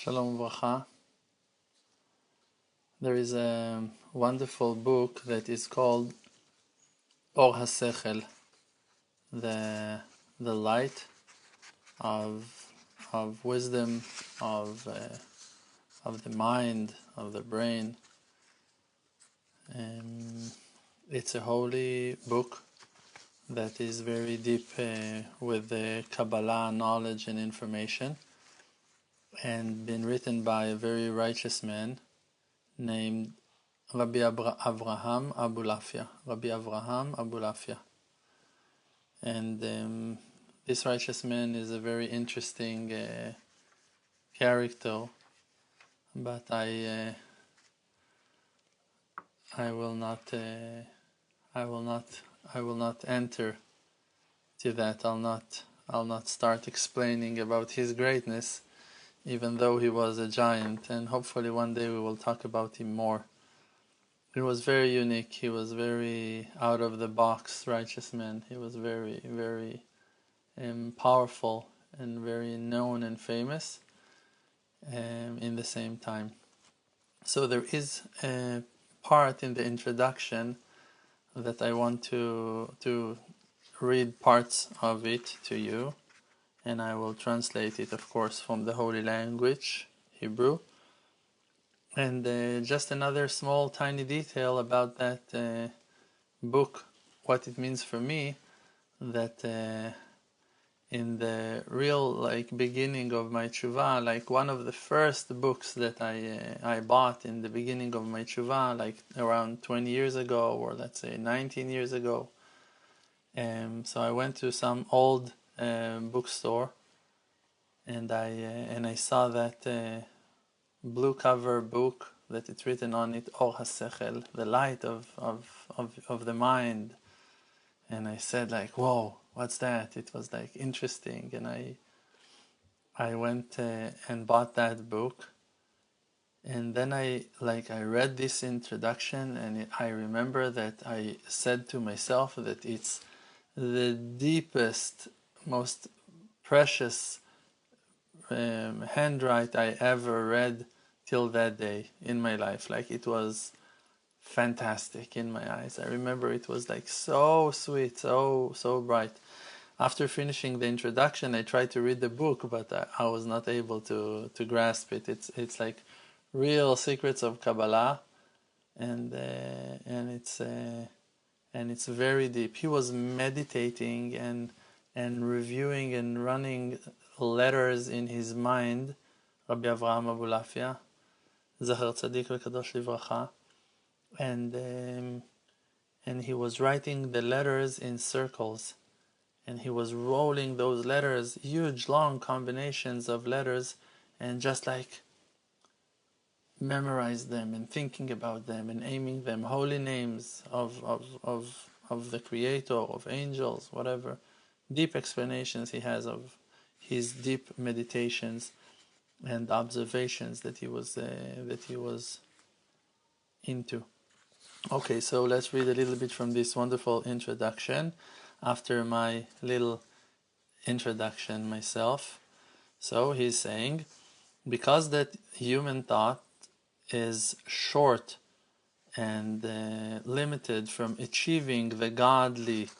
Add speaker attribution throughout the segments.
Speaker 1: Shalom Uvracha. There is a wonderful book that is called Or HaSechel, the light of wisdom, of the mind, of the brain. It's a holy book that is very deep with the Kabbalah knowledge and information, and been written by a very righteous man named Rabbi Avraham Abulafia. Rabbi Avraham Abulafia. And this righteous man is a very interesting character, but I will not enter to that. I'll not start explaining about his greatness, even though he was a giant, and hopefully one day we will talk about him more. He was very unique. He was very out of the box righteous man. He was very, very powerful and very known and famous in the same time. So there is a part in the introduction that I want to read parts of it to you, and I will translate it, of course, from the holy language, Hebrew. And just another small tiny detail about that book, what it means for me, that in the real beginning of my tshuva, one of the first books that I bought in the beginning of my tshuva, around 20 years ago, or let's say 19 years ago. So I went to some old bookstore, and I saw that blue cover book that it's written on it, Or HaSechel, the light of the mind. And I said whoa, what's that? It was interesting, and I went and bought that book. And then I read this introduction, and I remember that I said to myself that it's the deepest, most precious handwrite I ever read till that day in my life. It was fantastic in my eyes. I remember it was so sweet, so bright. After finishing the introduction, I tried to read the book, but I was not able to grasp it. It's real secrets of Kabbalah, and it's very deep. He was meditating and reviewing and running letters in his mind, Rabbi Avraham Abulafia, Zachar Tzadik V'Kadosh Livracha, and he was writing the letters in circles, and he was rolling those letters, huge long combinations of letters, and just memorize them and thinking about them and aiming them, holy names of the Creator, of angels, whatever. Deep explanations he has of his deep meditations and observations that he was into. Okay, so let's read a little bit from this wonderful introduction after my little introduction myself. So he's saying, because that human thought is short and limited from achieving the godly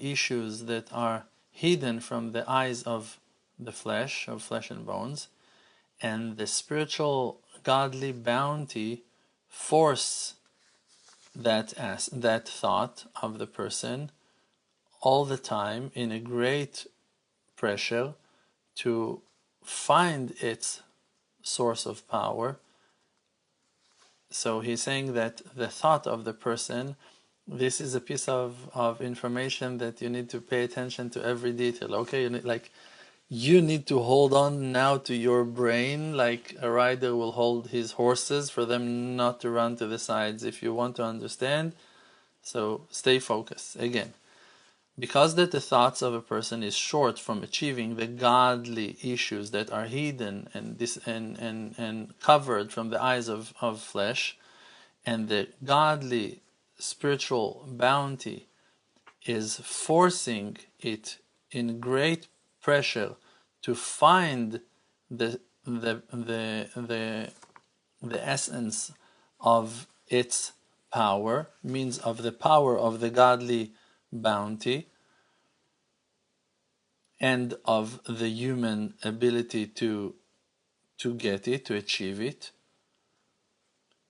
Speaker 1: issues that are hidden from the eyes of the flesh, and bones, and the spiritual godly bounty force that thought of the person all the time in a great pressure to find its source of power. So he's saying that the thought of the person, this is a piece of information that you need to pay attention to every detail. Okay, you need to hold on now to your brain like a rider will hold his horses for them not to run to the sides if you want to understand. So stay focused. Again, because that the thoughts of a person is short from achieving the godly issues that are hidden and covered from the eyes of flesh, and the godly spiritual bounty is forcing it in great pressure to find the the essence of its power, means of the power of the godly bounty, and of the human ability to get it, to achieve it.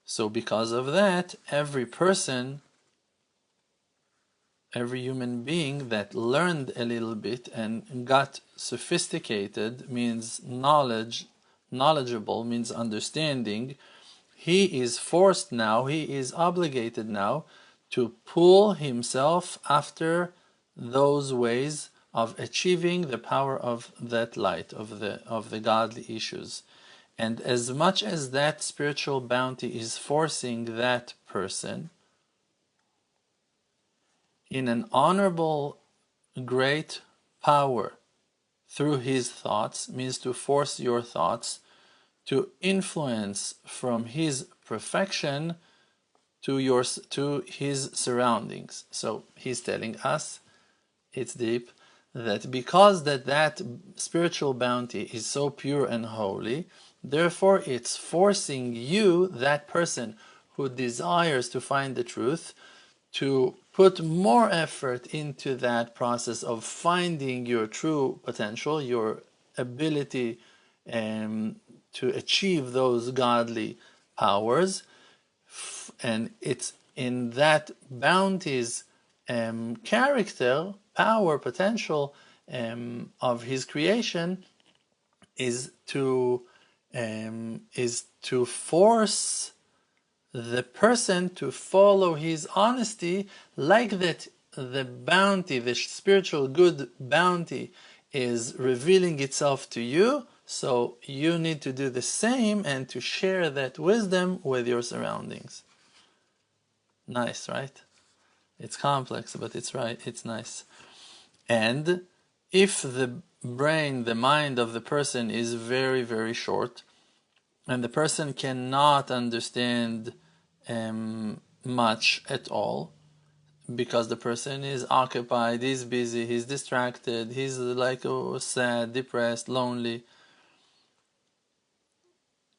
Speaker 1: So because of that, every person, every human being that learned a little bit and got sophisticated, means knowledgeable means understanding, he is forced now, he is obligated now to pull himself after those ways of achieving the power of that light, of the godly issues. And as much as that spiritual bounty is forcing that person in an honorable, great power through his thoughts, means to force your thoughts to influence from his perfection to his surroundings. So he's telling us, it's deep, that because that spiritual bounty is so pure and holy, therefore it's forcing you, that person who desires to find the truth, to put more effort into that process of finding your true potential, your ability to achieve those godly powers. And it's in that bounty's character, power, potential of his creation is to force the person to follow his honesty, like that the bounty, the spiritual good bounty, is revealing itself to you. So you need to do the same and to share that wisdom with your surroundings. Nice, right? It's complex, but it's right. It's nice. And if the brain, the mind of the person is very, very short, and the person cannot understand much at all, because the person is occupied, he's busy, he's distracted, he's like sad, depressed, lonely,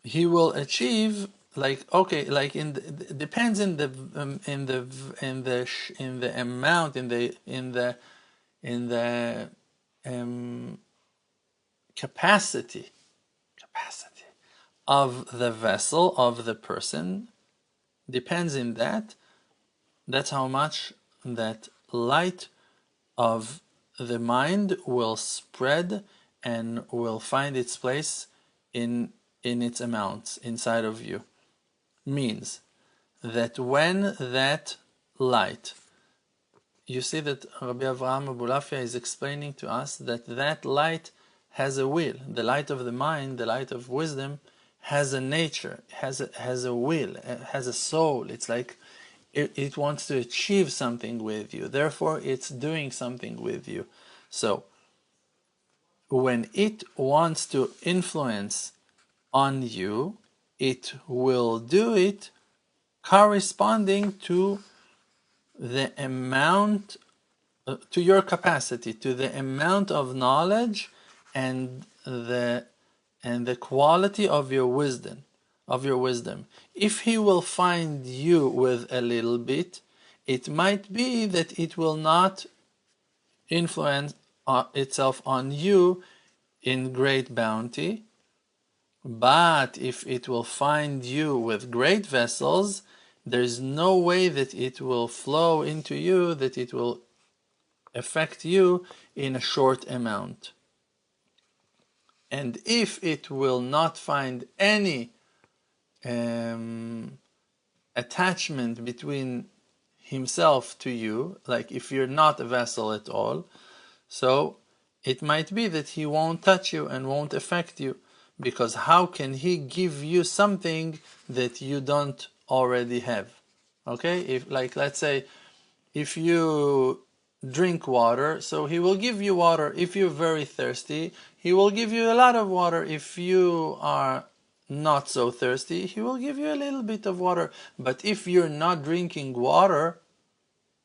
Speaker 1: he will achieve depends in the amount, in the capacity of the vessel of the person, depends in that. That's how much that light of the mind will spread and will find its place in its amounts inside of you. Means that when that light, you see that Rabbi Avraham Abulafia is explaining to us that light has a will. The light of the mind, the light of wisdom, has a nature, has a will, has a soul. It's like it wants to achieve something with you. Therefore, it's doing something with you. So, when it wants to influence on you, it will do it corresponding to the amount, to your capacity, to the amount of knowledge and the quality of your wisdom. If he will find you with a little bit, it might be that it will not influence itself on you in great bounty. But if it will find you with great vessels, there is no way that it will flow into you, that it will affect you in a short amount. And if it will not find any attachment between himself to you, like if you're not a vessel at all, so it might be that he won't touch you and won't affect you. Because how can he give you something that you don't already have? Okay, if, like, let's say if you drink water, so he will give you water. If you're very thirsty, he will give you a lot of water. If you are not so thirsty, he will give you a little bit of water. But if you're not drinking water,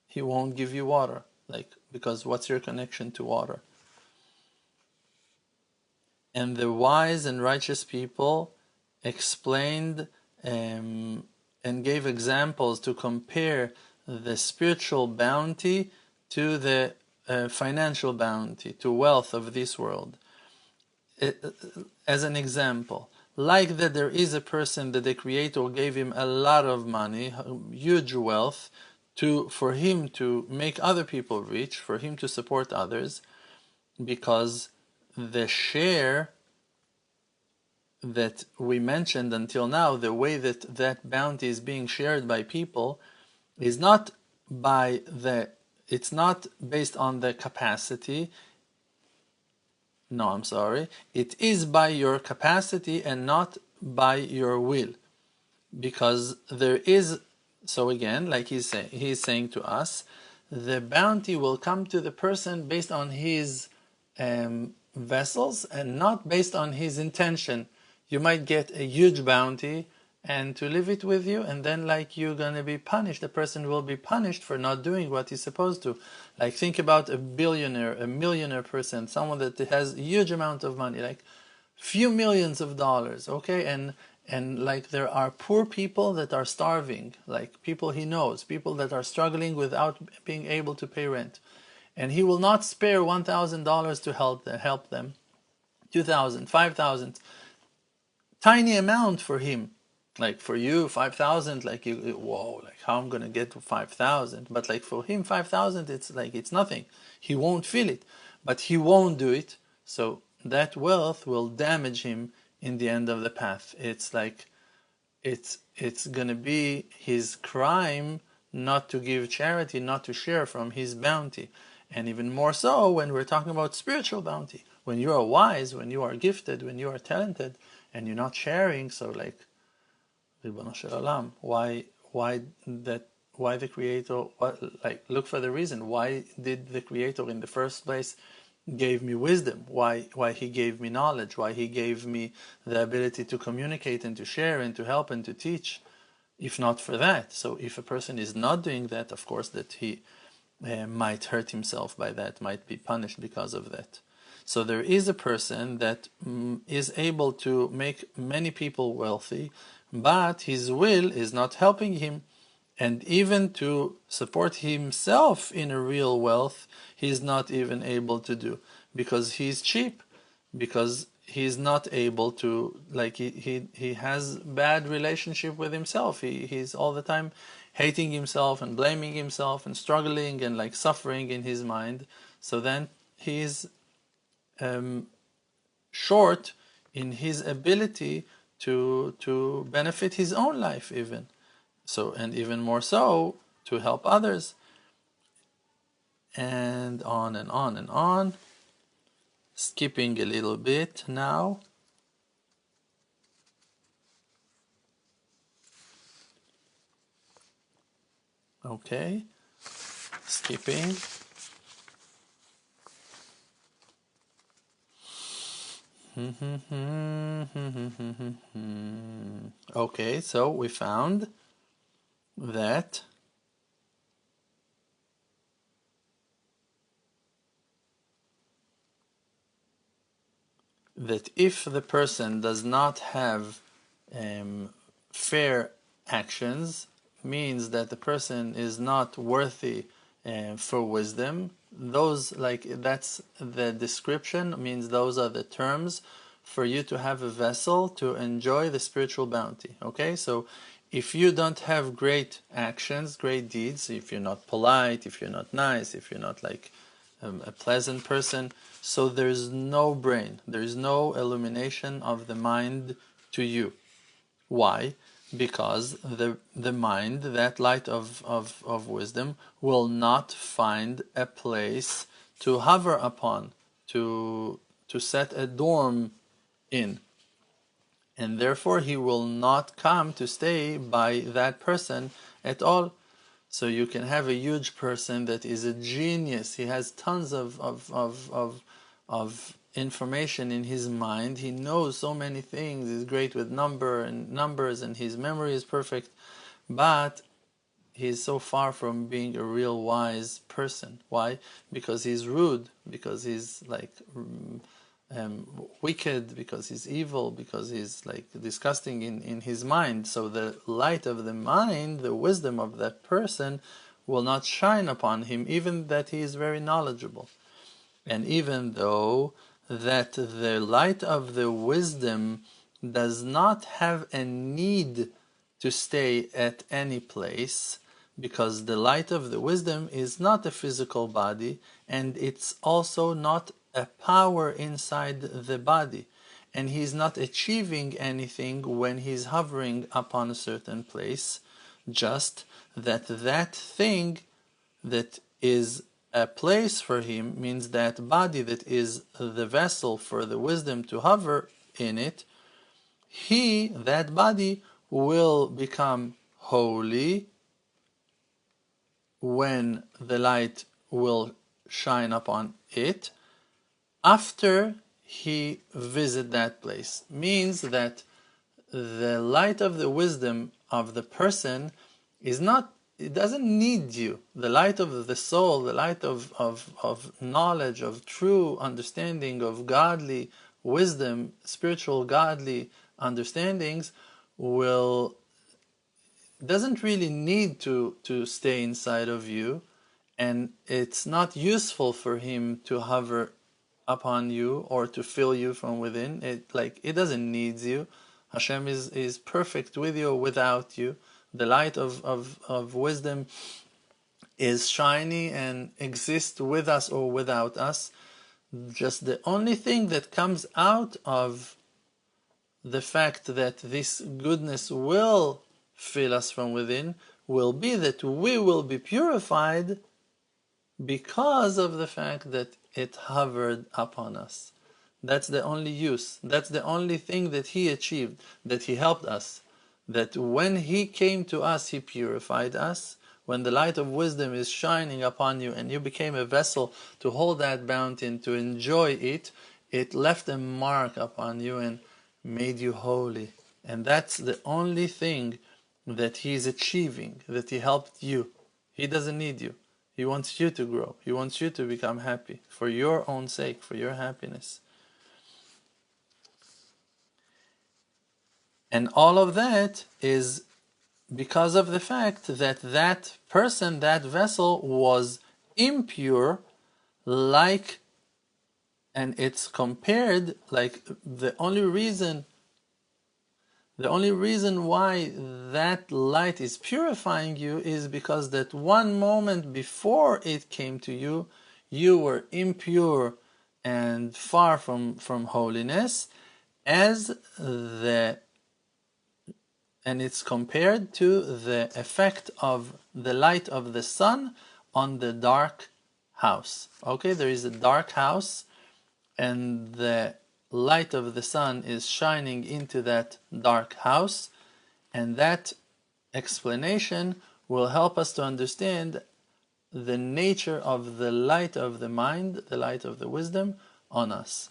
Speaker 1: he won't give you water. Like, because what's your connection to water? And the wise and righteous people explained and gave examples to compare the spiritual bounty to the financial bounty, to wealth of this world. As an example, like that there is a person that the Creator gave him a lot of money, huge wealth, for him to make other people rich, for him to support others, because the share that we mentioned until now, the way that that bounty is being shared by people, is not it's not based on the capacity. No, I'm sorry. It is by your capacity and not by your will. Because there is, so again, like he's saying to us, the bounty will come to the person based on his vessels and not based on his intention. You might get a huge bounty and to leave it with you, and then like you're going to be punished. The person will be punished for not doing what he's supposed to. Like think about a billionaire, a millionaire person, someone that has a huge amount of money, like few millions of dollars, okay? And like there are poor people that are starving, like people he knows, people that are struggling without being able to pay rent. And he will not spare $1,000 to help them. 2,000, 5,000. Tiny amount for him. Like for you, 5,000, like you, whoa, like how I'm gonna get to 5,000? But like for him, 5,000, it's like it's nothing. He won't feel it, but he won't do it. So that wealth will damage him in the end of the path. It's like it's gonna be his crime not to give charity, not to share from his bounty. And even more so when we're talking about spiritual bounty. When you are wise, when you are gifted, when you are talented, and you're not sharing, so like Ribono Shel Olam, why the Creator, look for the reason. Why did the Creator in the first place gave me wisdom? Why he gave me knowledge? Why he gave me the ability to communicate and to share and to help and to teach, if not for that? So if a person is not doing that, of course that he might hurt himself by that, might be punished because of that. So there is a person that is able to make many people wealthy, but his will is not helping him. And even to support himself in a real wealth, he's not even able to do, because he's cheap, because he's not able to, like he has bad relationship with himself. He's all the time hating himself and blaming himself and struggling and like suffering in his mind. So then he's short in his ability to benefit his own life even. So, and even more so to help others, and on and on and on. Skipping a little bit now. Okay, skipping. Okay, so we found that if the person does not have fair actions, means that the person is not worthy for wisdom. Those, like, that's the description, means those are the terms for you to have a vessel to enjoy the spiritual bounty. Okay, so if you don't have great actions, great deeds, if you're not polite, if you're not nice, if you're not like a pleasant person, so there's no brain, there's no illumination of the mind to you. Why? Because the mind, that light of wisdom, will not find a place to hover upon, to set a dorm in. And therefore he will not come to stay by that person at all. So you can have a huge person that is a genius. He has tons of information in his mind. He knows so many things. He's great with numbers, and his memory is perfect. But he's so far from being a real wise person. Why? Because he's rude. Because he's like wicked, because he's evil, because he's like disgusting in his mind. So the light of the mind, the wisdom of that person, will not shine upon him, even that he is very knowledgeable. And even though that the light of the wisdom does not have a need to stay at any place, because the light of the wisdom is not a physical body, and it's also not a power inside the body, and he's not achieving anything when he's hovering upon a certain place, just that that thing that is a place for him, means that body that is the vessel for the wisdom to hover in it, that body will become holy when the light will shine upon it after he visit that place. Means that the light of the wisdom of the person is not, it doesn't need you. The light of the soul, the light of knowledge, of true understanding, of godly wisdom, spiritual godly understandings, doesn't really need to stay inside of you, and it's not useful for him to hover upon you or to fill you from within. It doesn't need you. Hashem is perfect with you or without you. The light of wisdom is shiny and exists with us or without us. Just the only thing that comes out of the fact that this goodness will fill us from within will be that we will be purified because of the fact that it hovered upon us. That's the only use. That's the only thing that he achieved, that he helped us. That when he came to us, he purified us. When the light of wisdom is shining upon you and you became a vessel to hold that bounty and to enjoy it, it left a mark upon you and made you holy. And that's the only thing that he is achieving, that he helped you. He doesn't need you. He wants you to grow. He wants you to become happy for your own sake, for your happiness. And all of that is because of the fact that that person, that vessel, was impure, and it's compared, like the only reason why that light is purifying you is because that one moment before it came to you, you were impure and far from holiness, and it's compared to the effect of the light of the sun on the dark house. Okay, there is a dark house, and the light of the sun is shining into that dark house, and that explanation will help us to understand the nature of the light of the mind, the light of the wisdom on us.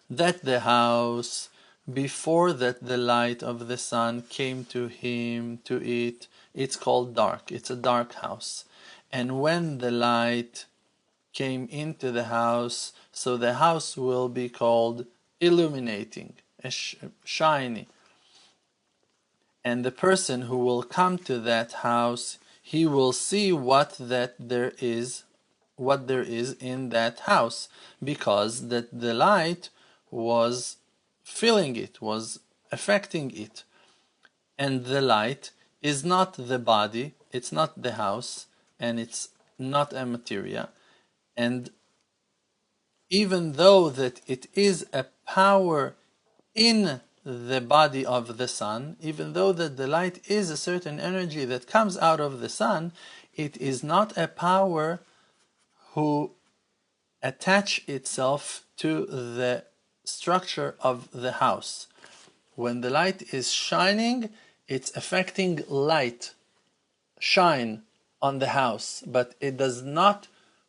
Speaker 1: That the house, before that the light of the sun came to him, to it, it's called dark. It's a dark house. And when the light came into the house, so the house will be called illuminating, shiny. And the person who will come to that house, he will see what there is in that house, because that the light was filling it, was affecting it. And the light is not the body, it's not the house, and it's not a materia. And even though that it is a power in the body of the sun, even though that the light is a certain energy that comes out of the sun, it is not a power who attach itself to the structure of the house. When the light is shining, it's affecting light, shine on the house, but it does not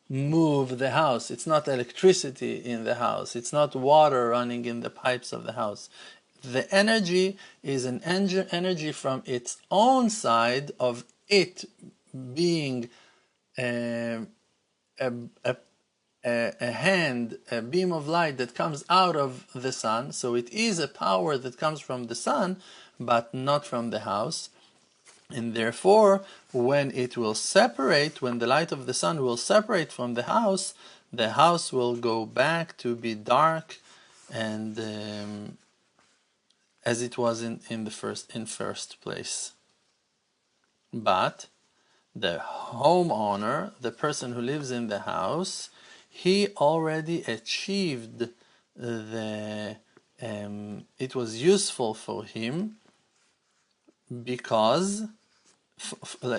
Speaker 1: move the house. It's not electricity in the house. It's not water running in the pipes of the house. The energy is an energy from its own side of it being a a beam of light that comes out of the sun, so it is a power that comes from the sun, but not from the house. And therefore, when it will separate, when the light of the sun will separate from the house will go back to be dark, and as it was in first place. But the homeowner, the person who lives in the house, he already achieved it was useful for him because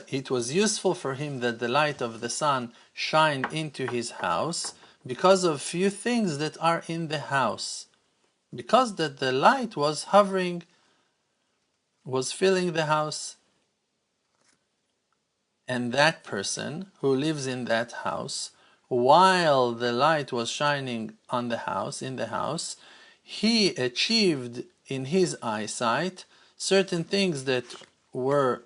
Speaker 1: it was useful for him that the light of the sun shine into his house because of few things that are in the house. Because that the light was hovering, was filling the house, and that person who lives in that house, while the light was shining on the house, in the house, he achieved in his eyesight certain things that were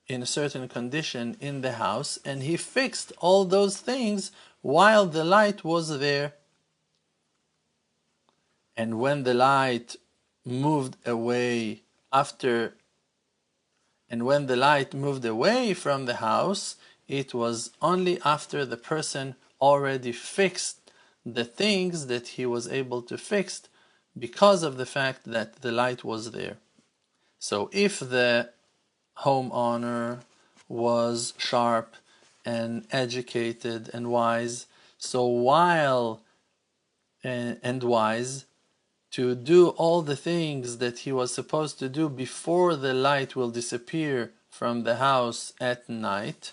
Speaker 1: in a certain condition in the house, and he fixed all those things while the light was there. And when the light moved away when the light moved away from the house, it was only after the person already fixed the things that he was able to fix because of the fact that the light was there. So if the homeowner was sharp and educated and wise, and wise, to do all the things that he was supposed to do before the light will disappear from the house at night,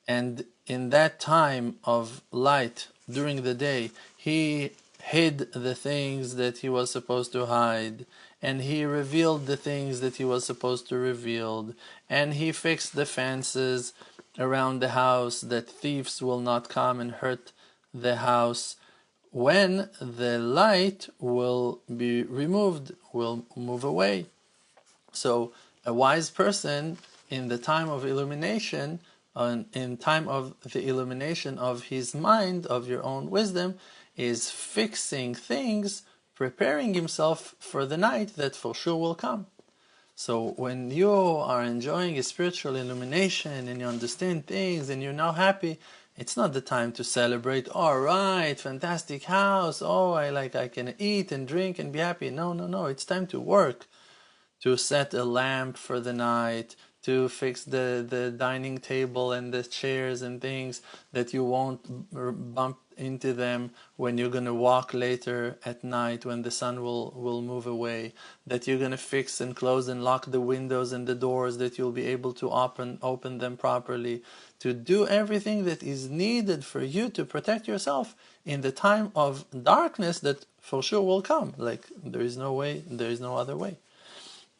Speaker 1: and in that time of light during the day, he hid the things that he was supposed to hide, and he revealed the things that he was supposed to reveal, and he fixed the fences around the house that thieves will not come and hurt the house. When the light will be removed, will move away. So a wise person in the time of illumination, in time of the illumination of his mind, of your own wisdom, is fixing things, preparing himself for the night that for sure will come. So when you are enjoying a spiritual illumination and you understand things and you're now happy, it's not the time to celebrate, all right, fantastic house, I can eat and drink and be happy. No, it's time to work, to set a lamp for the night, to fix the dining table and the chairs and things that you won't bump into them when you're going to walk later at night when the sun will move away, that you're going to fix and close and lock the windows and the doors, that you'll be able to open them properly, to do everything that is needed for you to protect yourself in the time of darkness that for sure will come. Like there is no other way.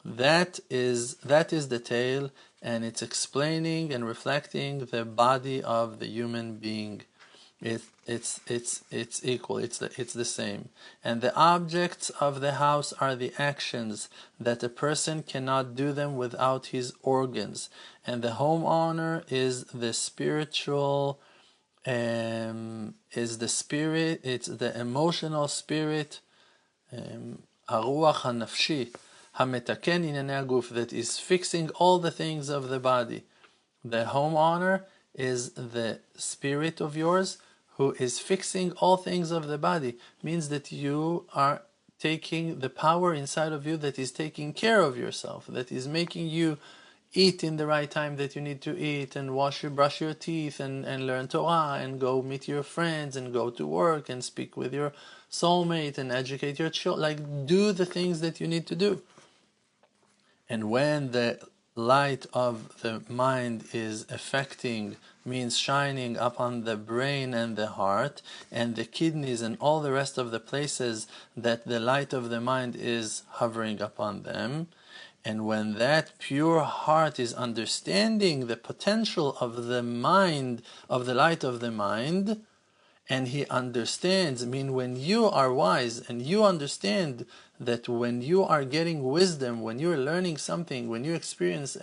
Speaker 1: That is the tale, and it's explaining and reflecting the body of the human being. It's equal. It's the same. And the objects of the house are the actions that a person cannot do them without his organs. And the homeowner is the spiritual. Is the spirit. It's the emotional spirit. Haruach hanafshi. Hametaken inyanei haguf, that is fixing all the things of the body. The homeowner is the spirit of yours who is fixing all things of the body. Means that you are taking the power inside of you that is taking care of yourself, that is making you eat in the right time that you need to eat, and brush your teeth, and learn Torah, and go meet your friends, and go to work, and speak with your soulmate, and educate your children. Like, do the things that you need to do. And when the light of the mind is affecting, means shining upon the brain and the heart and the kidneys and all the rest of the places that the light of the mind is hovering upon them, and when that pure heart is understanding the potential of the mind, of the light of the mind, and he understands, when you are wise and you understand that when you are getting wisdom, when you are learning something, when you experience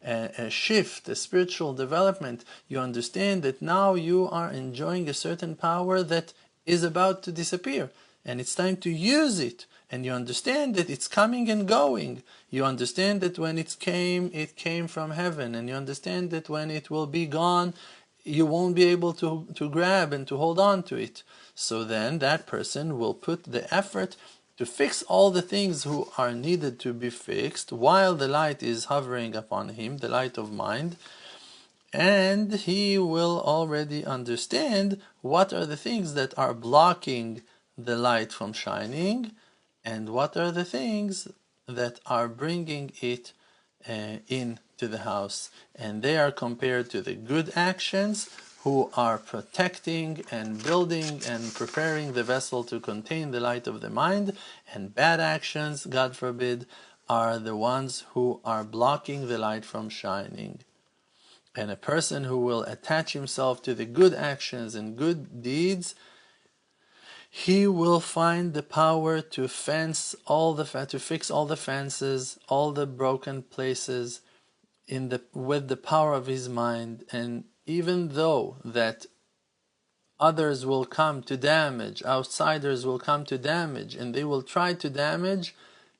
Speaker 1: a shift, a spiritual development. You understand that now you are enjoying a certain power that is about to disappear, and it's time to use it. And you understand that it's coming and going. You understand that when it came from heaven, and you understand that when it will be gone, you won't be able to grab and to hold on to it. So then that person will put the effort to fix all the things who are needed to be fixed while the light is hovering upon him, the light of mind, and he will already understand what are the things that are blocking the light from shining, and what are the things that are bringing it into the house. And they are compared to the good actions, who are protecting and building and preparing the vessel to contain the light of the mind, and bad actions, God forbid, are the ones who are blocking the light from shining. And a person who will attach himself to the good actions and good deeds, he will find the power to fix all the fences, all the broken places with the power of his mind. And even though that others will come to damage, outsiders will come to damage, and they will try to damage,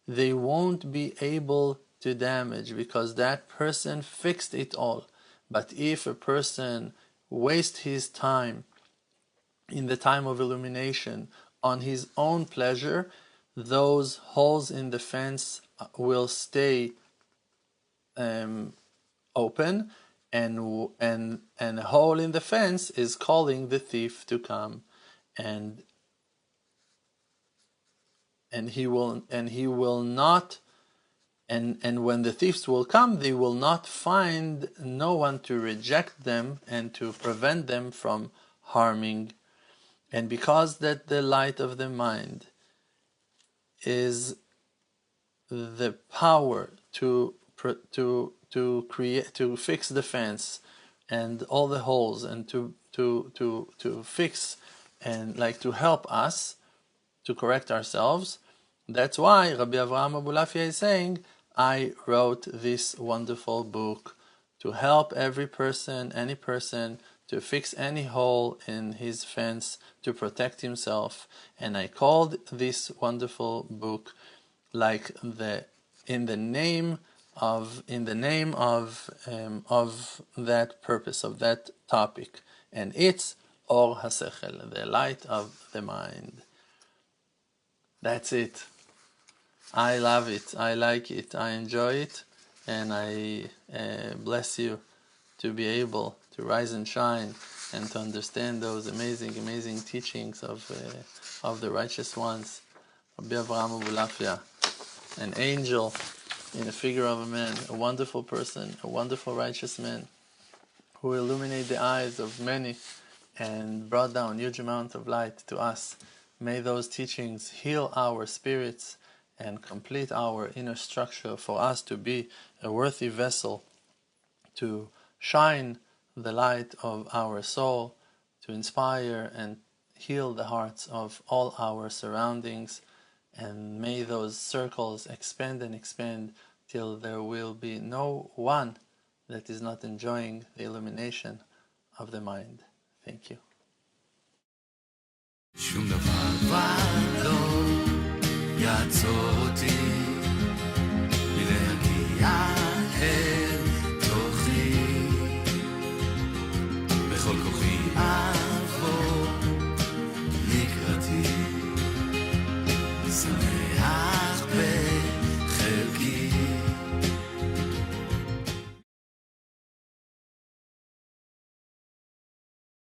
Speaker 1: they won't be able to damage, because that person fixed it all. But if a person wastes his time in the time of illumination on his own pleasure, those holes in the fence will stay open, and a hole in the fence is calling the thief to come, and he will not, and when the thieves will come, they will not find no one to reject them and to prevent them from harming. And because that the light of the mind is the power to create, to fix the fence and all the holes, and to fix and like to help us to correct ourselves, that's why Rabbi Avraham Abulafia is saying, I wrote this wonderful book to help every person, any person, to fix any hole in his fence, to protect himself. And I called this wonderful book like in the name of that purpose, of that topic, and it's Or HaSechel, the light of the mind. That's it. I love it. I like it. I enjoy it, and I bless you to be able to rise and shine and to understand those amazing, amazing teachings of the righteous ones. Rabbi Avraham Abulafia, an angel in the figure of a man, a wonderful person, a wonderful righteous man, who illuminated the eyes of many and brought down huge amount of light to us. May those teachings heal our spirits and complete our inner structure for us to be a worthy vessel to shine the light of our soul, to inspire and heal the hearts of all our surroundings. And may those circles expand and expand till there will be no one that is not enjoying the illumination of the mind. Thank you. שום דבר כבר לא יעצור אותי